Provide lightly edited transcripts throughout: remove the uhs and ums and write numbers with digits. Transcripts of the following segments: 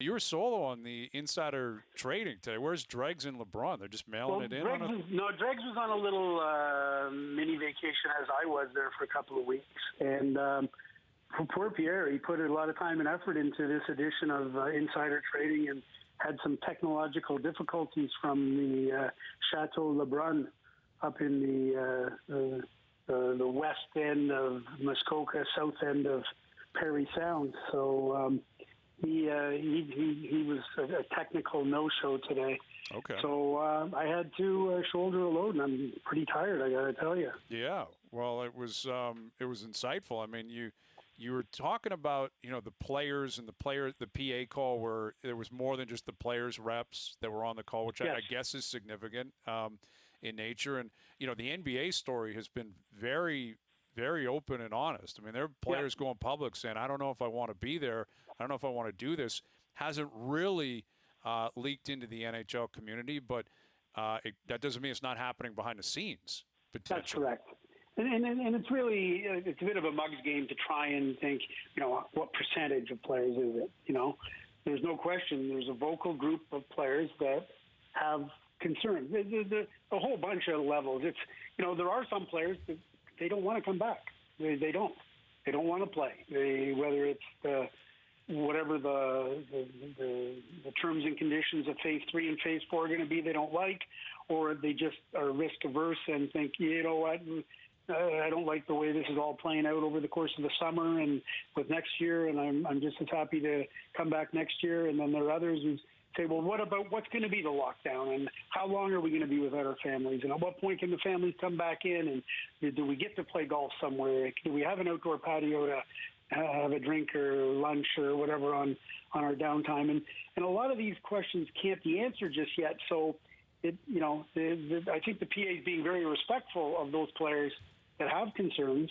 you were solo on the insider trading today. Where's Dregs and LeBron? They're just mailing it in? Dregs was on a little mini vacation, as I was there for a couple of weeks. And for poor Pierre, he put a lot of time and effort into this edition of insider trading and had some technological difficulties from the Chateau LeBrun up in the west end of Muskoka, south end of Parry Sound. So he was a technical no-show today. Okay. So I had to shoulder a load, and I'm pretty tired, I got to tell you. Yeah. Well, it was insightful. I mean, you were talking about, the players and the PA call where there was more than just the players' reps that were on the call, which I guess is significant in nature. And, the NBA story has been very, very open and honest. I mean, there are players going public saying, I don't know if I want to be there. I don't know if I want to do this. Hasn't really leaked into the NHL community, but that doesn't mean it's not happening behind the scenes. That's correct. And it's really, it's a bit of a mug's game to try and think, what percentage of players is it? There's no question there's a vocal group of players that have concerns. There's a whole bunch of levels. It's, there are some players that they don't want to come back. They don't. They don't want to play. Whether it's whatever the terms and conditions of Phase 3 and Phase 4 are going to be, they don't like, or they just are risk averse and think, you know what, I don't like the way this is all playing out over the course of the summer and with next year, and I'm just as happy to come back next year. And then there are others who say, well, what about what's going to be the lockdown, and how long are we going to be without our families, and at what point can the families come back in, and do we get to play golf somewhere? Do we have an outdoor patio to have a drink or lunch or whatever on our downtime? And a lot of these questions can't be answered just yet. So, I think the PA is being very respectful of those players that have concerns.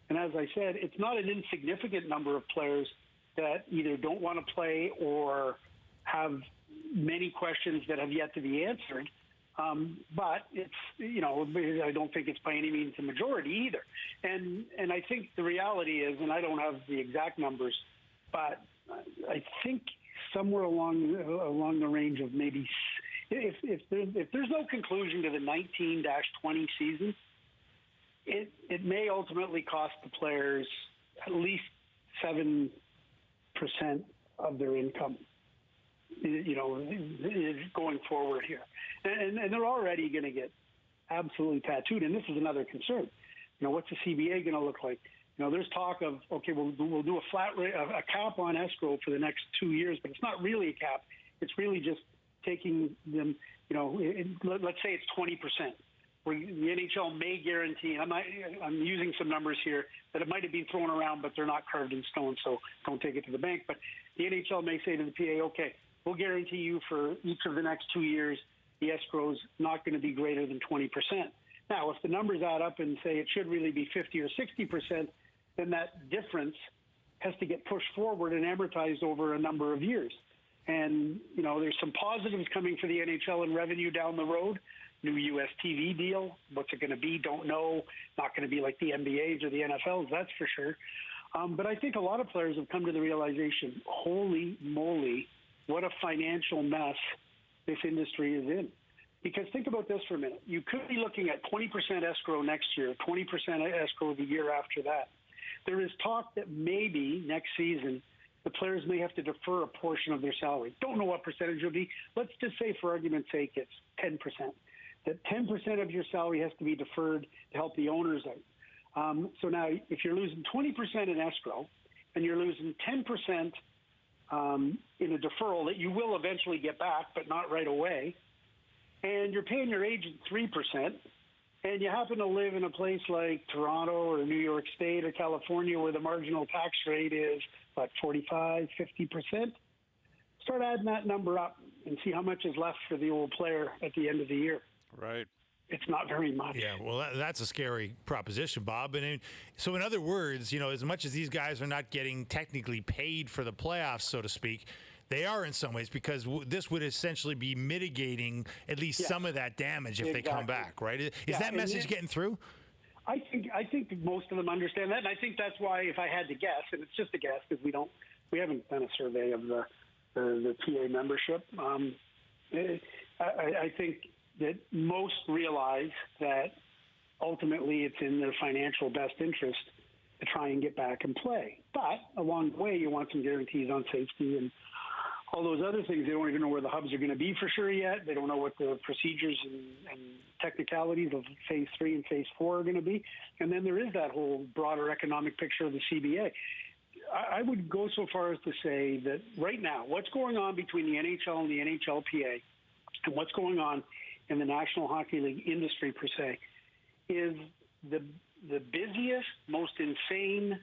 And as I said, it's not an insignificant number of players that either don't want to play or have many questions that have yet to be answered. But it's, I don't think it's by any means the majority either. And I think the reality is, and I don't have the exact numbers, but I think somewhere along the range of maybe, if there's no conclusion to the 19-20 season, it may ultimately cost the players at least 7% of their income, going forward here. And they're already going to get absolutely tattooed. And this is another concern. What's the CBA going to look like? There's talk of, okay, we'll do a flat rate, a cap on escrow for the next 2 years, but it's not really a cap. It's really just taking them, let's say it's 20%. Where the NHL may guarantee, and I'm using some numbers here that it might have been thrown around, but they're not carved in stone, so don't take it to the bank. But the NHL may say to the PA, okay, we'll guarantee you for each of the next 2 years, the escrow is not going to be greater than 20%. Now, if the numbers add up and say it should really be 50 or 60%, then that difference has to get pushed forward and amortized over a number of years. And, there's some positives coming for the NHL in revenue down the road. New U.S. TV deal. What's it going to be? Don't know. Not going to be like the NBA's or the NFL's, that's for sure. But I think a lot of players have come to the realization, holy moly, what a financial mess this industry is in. Because think about this for a minute. You could be looking at 20% escrow next year, 20% escrow the year after that. There is talk that maybe next season the players may have to defer a portion of their salary. Don't know what percentage it will be. Let's just say, for argument's sake, it's 10%. That 10% of your salary has to be deferred to help the owners out. So now, if you're losing 20% in escrow and you're losing 10% in a deferral that you will eventually get back, but not right away, and you're paying your agent 3%, and you happen to live in a place like Toronto or New York State or California where the marginal tax rate is, 45, 50%, start adding that number up and see how much is left for the old player at the end of the year. Right. It's not very much. Yeah, well, that's a scary proposition, Bob. And so in other words, as much as these guys are not getting technically paid for the playoffs, so to speak, they are in some ways, because this would essentially be mitigating at least some of that damage if they come back, right? Is that message getting through? I think most of them understand that, and I think that's why, if I had to guess, and it's just a guess because we haven't done a survey of the the PA membership. I think that most realize that ultimately it's in their financial best interest to try and get back and play. But along the way, you want some guarantees on safety and all those other things. They don't even know where the hubs are going to be for sure yet. They don't know what the procedures and technicalities of Phase 3 and Phase 4 are going to be. And then there is that whole broader economic picture of the CBA. I would go so far as to say that right now, what's going on between the NHL and the NHLPA and what's going on in the National Hockey League industry per se is the busiest, most insane,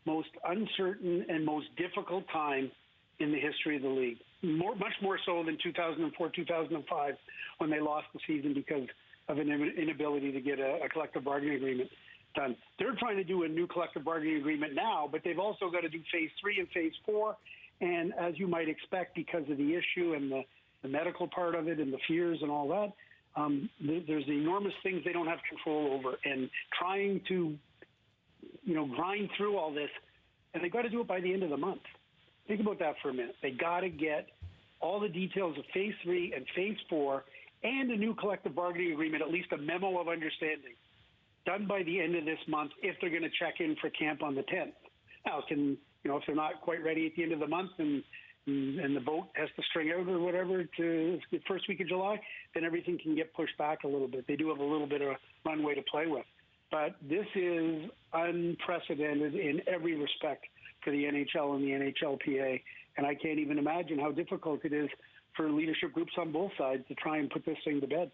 most uncertain, and most difficult time in the history of the league. Much more so than 2004, 2005, when they lost the season because of an inability to get a collective bargaining agreement done. They're trying to do a new collective bargaining agreement now, but they've also got to do Phase 3 and Phase 4. And as you might expect, because of the issue and the medical part of it and the fears and all that, there's enormous things they don't have control over. And trying to, grind through all this, and they've got to do it by the end of the month. Think about that for a minute. They got to get all the details of Phase 3 and Phase 4 and a new collective bargaining agreement, at least a memo of understanding, done by the end of this month if they're going to check in for camp on the 10th. Now, if they're not quite ready at the end of the month and the boat has to string out or whatever to the first week of July, then everything can get pushed back a little bit. They do have a little bit of runway to play with. But this is unprecedented in every respect for the NHL and the NHLPA, and I can't even imagine how difficult it is for leadership groups on both sides to try and put this thing to bed.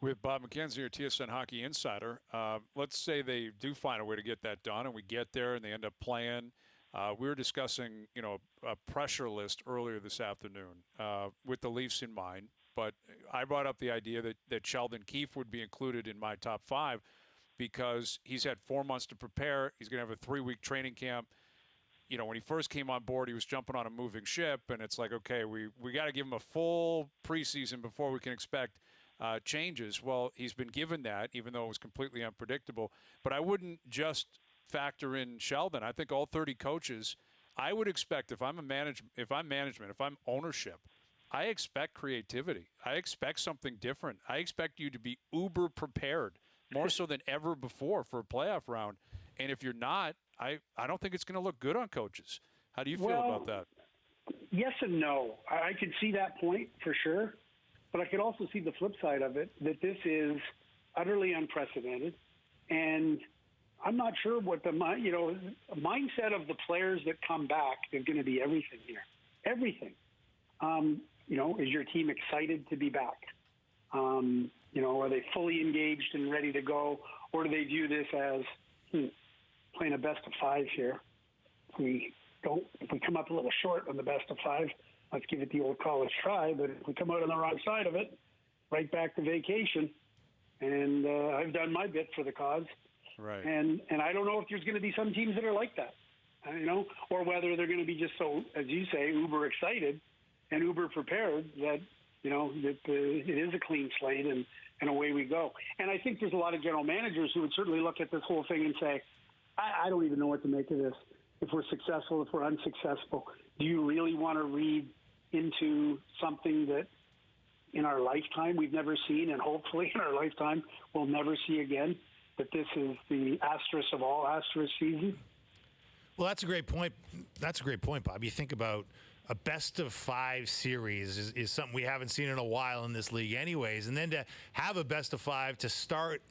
With Bob McKenzie, your TSN Hockey Insider, let's say they do find a way to get that done, and we get there and they end up playing. We were discussing, a pressure list earlier this afternoon with the Leafs in mind, but I brought up the idea that Sheldon Keefe would be included in my top 5 because he's had 4 months to prepare. He's going to have a 3-week training camp. When he first came on board, he was jumping on a moving ship, and it's like, okay, we got to give him a full preseason before we can expect changes. Well, he's been given that, even though it was completely unpredictable. But I wouldn't just factor in Sheldon. I think all 30 coaches, I would expect if I'm management, if I'm ownership, I expect creativity. I expect something different. I expect you to be uber prepared, more so than ever before for a playoff round. And if you're not, I don't think it's going to look good on coaches. How do you feel about that? Yes and no. I could see that point for sure. But I could also see the flip side of it, that this is utterly unprecedented. And I'm not sure what the mindset of the players that come back is going to be everything here. Everything. Is your team excited to be back? Are they fully engaged and ready to go? Or do they view this as playing a best of 5 here? If we come up a little short on the best of 5, let's give it the old college try. But if we come out on the wrong side of it, right back to vacation. And I've done my bit for the cause. Right. And I don't know if there's going to be some teams that are like that, or whether they're going to be just so, as you say, uber excited and uber prepared that, it is a clean slate and away we go. And I think there's a lot of general managers who would certainly look at this whole thing and say, I don't even know what to make of this. If we're successful, if we're unsuccessful, do you really want to read into something that in our lifetime we've never seen, and hopefully in our lifetime we'll never see again, that this is the asterisk of all asterisk seasons? Well, that's a great point. That's a great point, Bob. You think about a best of 5 series is something we haven't seen in a while in this league anyways. And then to have a best of 5 to start,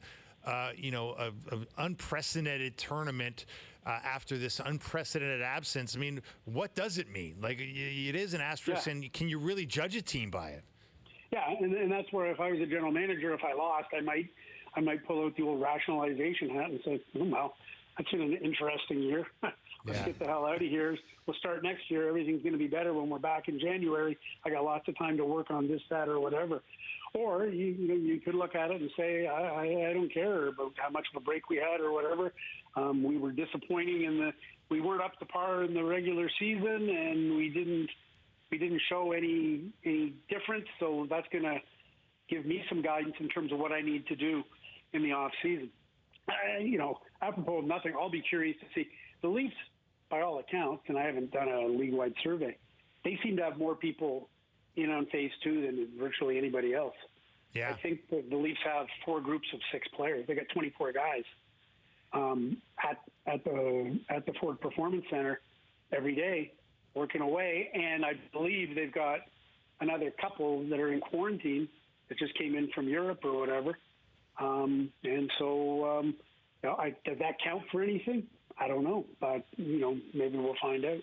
an unprecedented tournament after this unprecedented absence. I mean, what does it mean? Like, it is an asterisk, and can you really judge a team by it? Yeah, and that's where if I was a general manager, if I lost, I might pull out the old rationalization hat and say, well, that's been an interesting year. Let's get the hell out of here. We'll start next year. Everything's going to be better when we're back in January. I got lots of time to work on this, that, or whatever. Or you could look at it and say, I don't care about how much of a break we had or whatever. We were disappointing we weren't up to par in the regular season, and we didn't show any difference. So that's going to give me some guidance in terms of what I need to do in the off season. Apropos of nothing, I'll be curious to see the Leafs, by all accounts, and I haven't done a league-wide survey, they seem to have more people in on phase 2 than virtually anybody else. Yeah. I think the Leafs have 4 groups of 6 players. They got 24 guys at the Ford Performance Center every day working away, and I believe they've got another couple that are in quarantine that just came in from Europe or whatever. And so, does that count for anything? I don't know, but maybe we'll find out.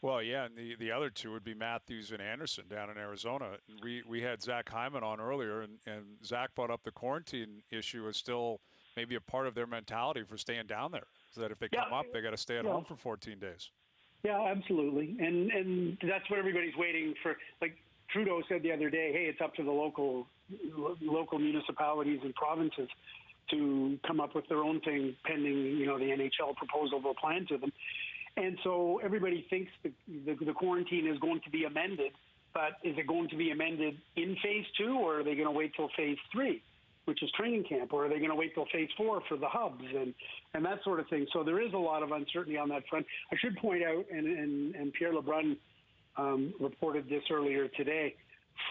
Well, yeah, and the other two would be Matthews and Anderson down in Arizona. We had Zach Hyman on earlier, and Zach brought up the quarantine issue as still maybe a part of their mentality for staying down there, so that if they come up, they got to stay at home for 14 days. Yeah, absolutely, and that's what everybody's waiting for. Like Trudeau said the other day, hey, it's up to the local municipalities and provinces to come up with their own thing pending, the NHL proposal they'll plan to them. And so everybody thinks the quarantine is going to be amended, but is it going to be amended in phase 2, or are they going to wait till phase 3, which is training camp, or are they going to wait till phase 4 for the hubs and that sort of thing? So there is a lot of uncertainty on that front. I should point out, and Pierre LeBrun reported this earlier today,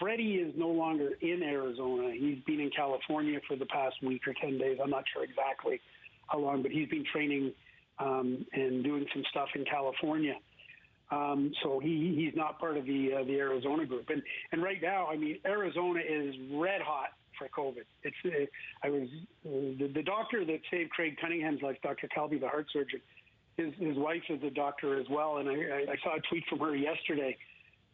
Freddie is no longer in Arizona. He's been in California for the past week or 10 days. I'm not sure exactly how long, but he's been training and doing some stuff in California. So he's not part of the Arizona group. And right now, I mean, Arizona is red hot for COVID. The doctor that saved Craig Cunningham's life, Dr. Calby, the heart surgeon. His wife is a doctor as well, and I saw a tweet from her yesterday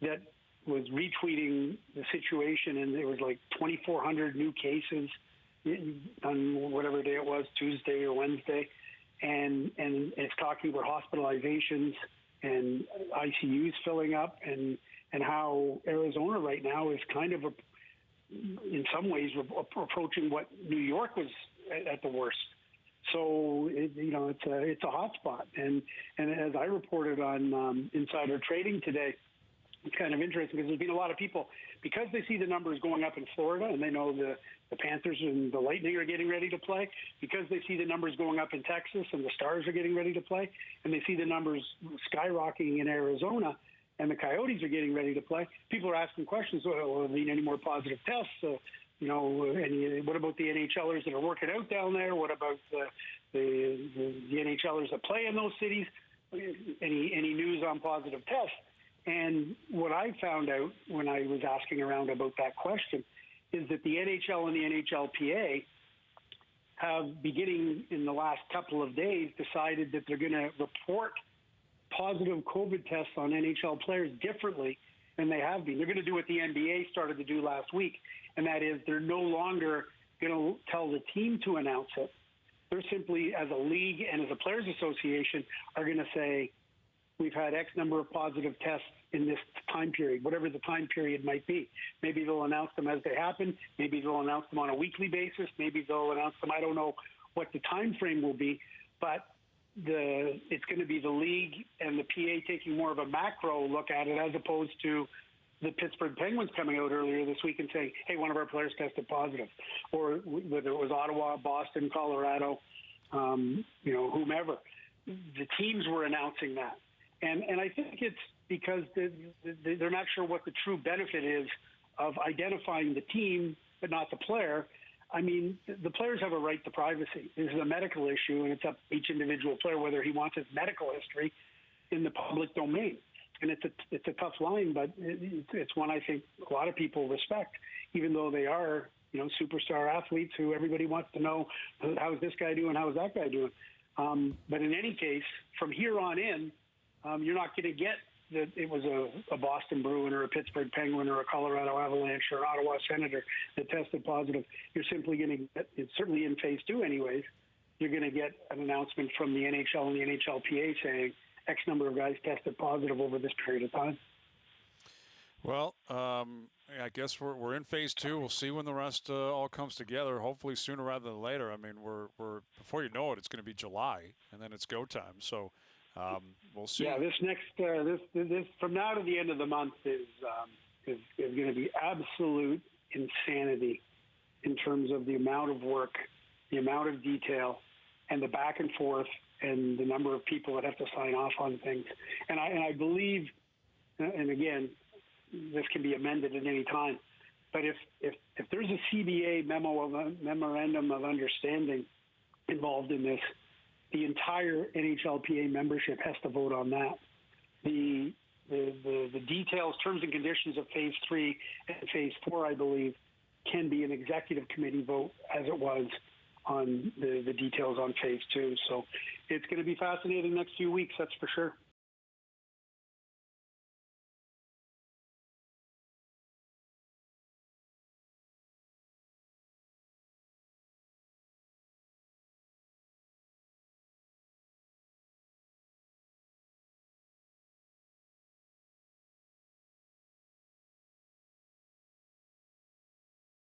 that was retweeting the situation, and there was like 2,400 new cases on whatever day it was, Tuesday or Wednesday, and it's talking about hospitalizations and ICUs filling up, and how Arizona right now is kind of in some ways approaching what New York was at the worst. So it's a hot spot, and as I reported on Insider Trading today, it's kind of interesting because there's been a lot of people, because they see the numbers going up in Florida and they know the Panthers and the Lightning are getting ready to play, because they see the numbers going up in Texas and the Stars are getting ready to play, and they see the numbers skyrocketing in Arizona and the Coyotes are getting ready to play. People are asking questions. Will there be any more positive tests? What about the NHLers that are working out down there? What about the NHLers that play in those cities? Any news on positive tests? And what I found out when I was asking around about that question is that the NHL and the NHLPA have, beginning in the last couple of days, decided that they're going to report positive COVID tests on NHL players differently than they have been. They're going to do what the NBA started to do last week, and that is they're no longer going to tell the team to announce it. They're simply, as a league and as a players association, are going to say, we've had X number of positive tests in this time period, whatever the time period might be. Maybe they'll announce them as they happen. Maybe they'll announce them on a weekly basis. Maybe they'll announce them, I don't know what the time frame will be, but it's going to be the league and the PA taking more of a macro look at it, as opposed to the Pittsburgh Penguins coming out earlier this week and saying, hey, one of our players tested positive, or whether it was Ottawa, Boston, Colorado, whomever. The teams were announcing that. And I think it's because they're not sure what the true benefit is of identifying the team but not the player. I mean, the players have a right to privacy. This is a medical issue, and it's up to each individual player whether he wants his medical history in the public domain. And it's a tough line, but it's one I think a lot of people respect, even though they are, superstar athletes who everybody wants to know, how's this guy doing, how's that guy doing. But in any case, from here on in, you're not going to get that it was a Boston Bruin or a Pittsburgh Penguin or a Colorado Avalanche or an Ottawa Senator that tested positive. You're simply going to get, it's certainly in phase 2 anyways, you're going to get an announcement from the NHL and the NHLPA saying X number of guys tested positive over this period of time. Well, I guess we're in phase 2. We'll see when the rest all comes together. Hopefully sooner rather than later. I mean, we're before you know it, it's going to be July, and then it's go time. So we'll see. Yeah, this next this from now to the end of the month is going to be absolute insanity in terms of the amount of work, the amount of detail, and the back and forth, and the number of people that have to sign off on things. And I believe. and again, this can be amended at any time, but if there's a CBA memorandum of understanding involved in this, the entire NHLPA membership has to vote on that. The details, terms and conditions of Phase 3 and Phase 4, I believe, can be an executive committee vote, as it was on the details on Phase 2. So it's going to be fascinating next few weeks, that's for sure.